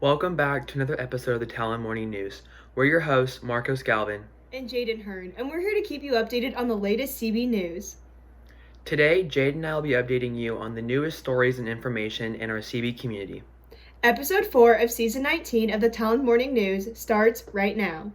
Welcome back to another episode of the Talon Morning News. We're your hosts, Marcos Galvin and Jaden Hearn, and we're here to keep you updated on the latest CB news. Today, Jade and I will be updating you on the newest stories and information in our CB community. Episode 4 of Season 19 of the Talon Morning News starts right now.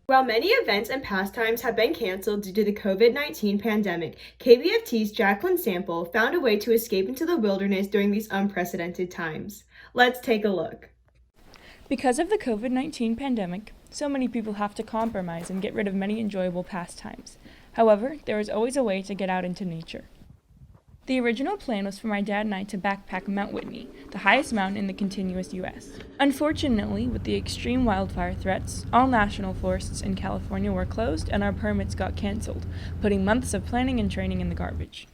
While many events and pastimes have been canceled due to the COVID-19 pandemic, KBFT's Jacqueline Sample found a way to escape into the wilderness during these unprecedented times. Let's take a look. Because of the COVID-19 pandemic, so many people have to compromise and get rid of many enjoyable pastimes. However, there is always a way to get out into nature. The original plan was for my dad and I to backpack Mount Whitney, the highest mountain in the continuous U.S. Unfortunately, with the extreme wildfire threats, all national forests in California were closed and our permits got canceled, putting months of planning and training in the garbage.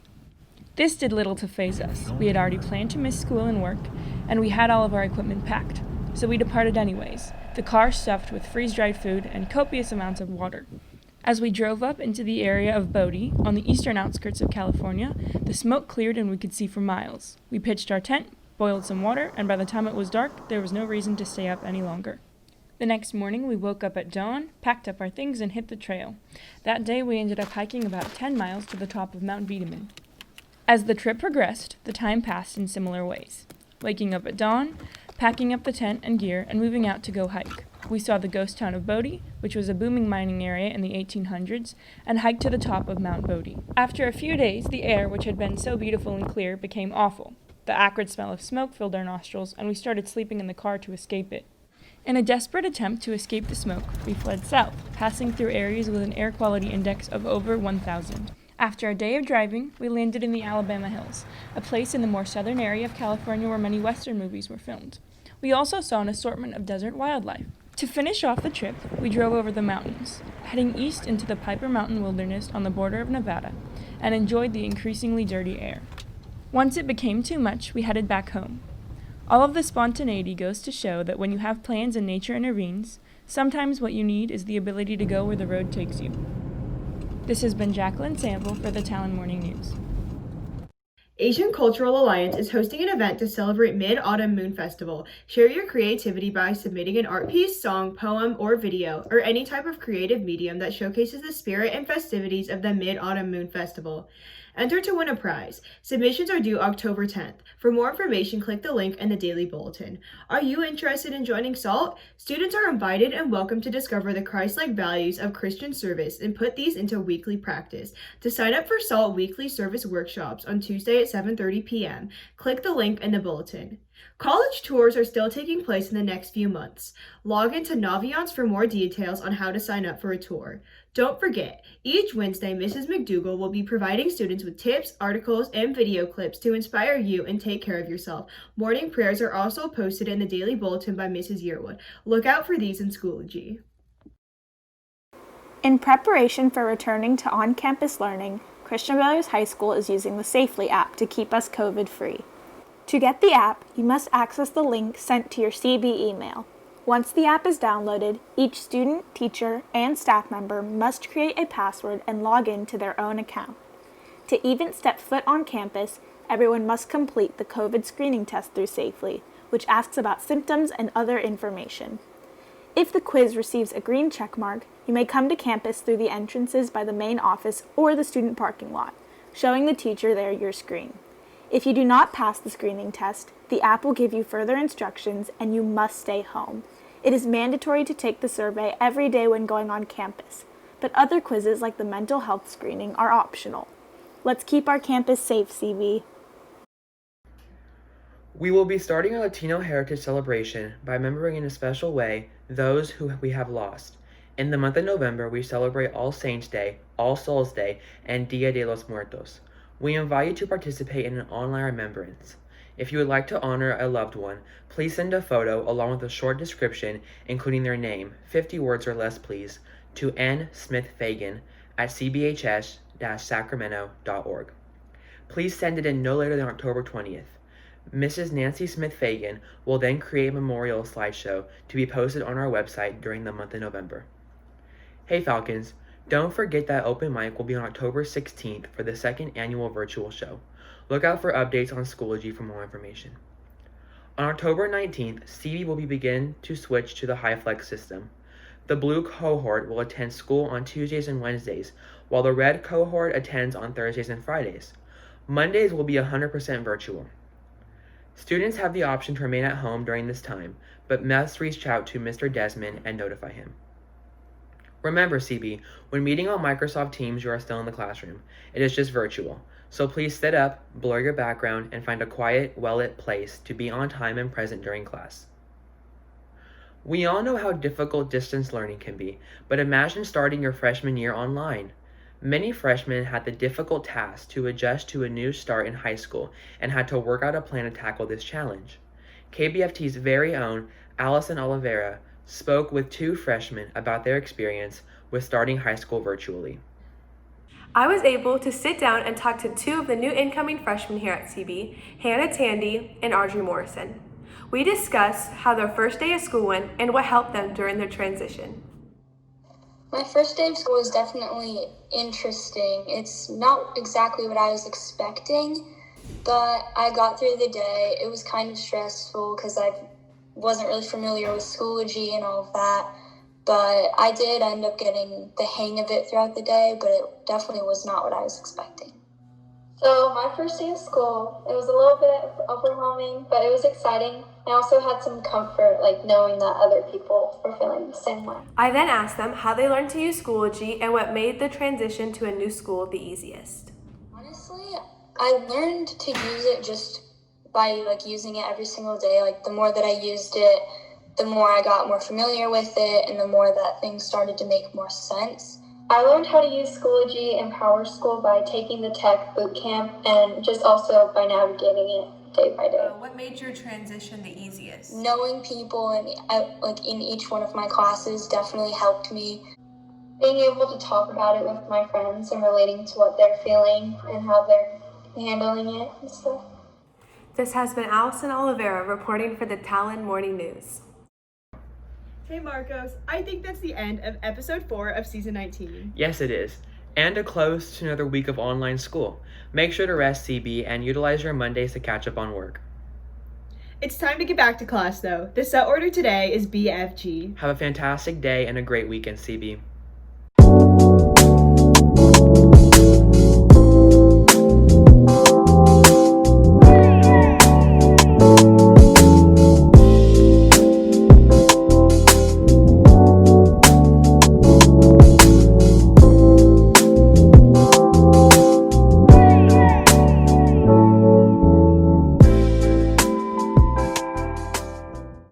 This did little to faze us. We had already planned to miss school and work, and we had all of our equipment packed, so we departed anyways, the car stuffed with freeze-dried food and copious amounts of water. As we drove up into the area of Bodie, on the eastern outskirts of California, the smoke cleared and we could see for miles. We pitched our tent, boiled some water, and by the time it was dark, there was no reason to stay up any longer. The next morning, we woke up at dawn, packed up our things, and hit the trail. That day, we ended up hiking about 10 miles to the top of Mount Wiedemann. As the trip progressed, the time passed in similar ways. Waking up at dawn, packing up the tent and gear, and moving out to go hike. We saw the ghost town of Bodie, which was a booming mining area in the 1800s, and hiked to the top of Mount Bodie. After a few days, the air, which had been so beautiful and clear, became awful. The acrid smell of smoke filled our nostrils, and we started sleeping in the car to escape it. In a desperate attempt to escape the smoke, we fled south, passing through areas with an air quality index of over 1,000. After a day of driving, we landed in the Alabama Hills, a place in the more southern area of California where many Western movies were filmed. We also saw an assortment of desert wildlife. To finish off the trip, we drove over the mountains, heading east into the Piper Mountain Wilderness on the border of Nevada, and enjoyed the increasingly dirty air. Once it became too much, we headed back home. All of the spontaneity goes to show that when you have plans and nature intervenes, sometimes what you need is the ability to go where the road takes you. This has been Jacqueline Sample for the Talon Morning News. Asian Cultural Alliance is hosting an event to celebrate Mid-Autumn Moon Festival. Share your creativity by submitting an art piece, song, poem, or video, or any type of creative medium that showcases the spirit and festivities of the Mid-Autumn Moon Festival. Enter to win a prize. Submissions are due October 10th. For more information, click the link in the Daily Bulletin. Are you interested in joining SALT? Students are invited and welcome to discover the Christ-like values of Christian service and put these into weekly practice. To sign up for SALT weekly service workshops on Tuesday at 7:30 p.m., click the link in the bulletin. College tours are still taking place in the next few months. Log into Naviance for more details on how to sign up for a tour. Don't forget, each Wednesday, Mrs. McDougall will be providing students with tips, articles, and video clips to inspire you and take care of yourself. Morning prayers are also posted in the Daily Bulletin by Mrs. Yearwood. Look out for these in Schoology. In preparation for returning to on-campus learning, Christian Brothers High School is using the Safely app to keep us COVID-free. To get the app, you must access the link sent to your CB email. Once the app is downloaded, each student, teacher, and staff member must create a password and log in to their own account. To even step foot on campus, everyone must complete the COVID screening test through Safely, which asks about symptoms and other information. If the quiz receives a green check mark, you may come to campus through the entrances by the main office or the student parking lot, showing the teacher there your screen. If you do not pass the screening test, the app will give you further instructions and you must stay home. It is mandatory to take the survey every day when going on campus, but other quizzes like the mental health screening are optional. Let's keep our campus safe, CB. We will be starting a Latino Heritage Celebration by remembering in a special way those who we have lost. In the month of November, we celebrate All Saints' Day, All Souls' Day, and Dia de los Muertos. We invite you to participate in an online remembrance. If you would like to honor a loved one, please send a photo along with a short description, including their name, 50 words or less please, to nsmithfagan@cbhs-sacramento.org. Please send it in no later than October 20th. Mrs. Nancy Smith Fagan will then create a memorial slideshow to be posted on our website during the month of November. Hey Falcons, don't forget that open mic will be on October 16th for the second annual virtual show. Look out for updates on Schoology for more information. On October 19th, CB will begin to switch to the HighFlex system. The blue cohort will attend school on Tuesdays and Wednesdays, while the red cohort attends on Thursdays and Fridays. Mondays will be 100% virtual. Students have the option to remain at home during this time, but must reach out to Mr. Desmond and notify him. Remember, CB, when meeting on Microsoft Teams, you are still in the classroom. It is just virtual. So please sit up, blur your background, and find a quiet, well-lit place to be on time and present during class. We all know how difficult distance learning can be, but imagine starting your freshman year online. Many freshmen had the difficult task to adjust to a new start in high school and had to work out a plan to tackle this challenge. KBFT's very own Allison Oliveira spoke with two freshmen about their experience with starting high school virtually. I was able to sit down and talk to two of the new incoming freshmen here at CB, Hannah Tandy and Audrey Morrison. We discussed how their first day of school went and what helped them during their transition. My first day of school was definitely interesting. It's not exactly what I was expecting, but I got through the day. It was kind of stressful because I wasn't really familiar with Schoology and all of that, but I did end up getting the hang of it throughout the day, but it definitely was not what I was expecting. So my first day of school, it was a little bit overwhelming, but it was exciting. I also had some comfort, like knowing that other people were feeling the same way. I then asked them how they learned to use Schoology and what made the transition to a new school the easiest. Honestly, I learned to use it just by using it every single day. The more that I used it, the more I got more familiar with it, and the more that things started to make more sense. I learned how to use Schoology in Power School by taking the tech boot camp and just also by navigating it day by day. What made your transition the easiest? Knowing people in each one of my classes definitely helped me. Being able to talk about it with my friends and relating to what they're feeling and how they're handling it and stuff. This has been Allison Oliveira reporting for the Talon Morning News. Hey Marcos, I think that's the end of episode 4 of season 19. Yes, it is. And a close to another week of online school. Make sure to rest, CB, and utilize your Mondays to catch up on work. It's time to get back to class though. The set order today is BFG. Have a fantastic day and a great weekend, CB.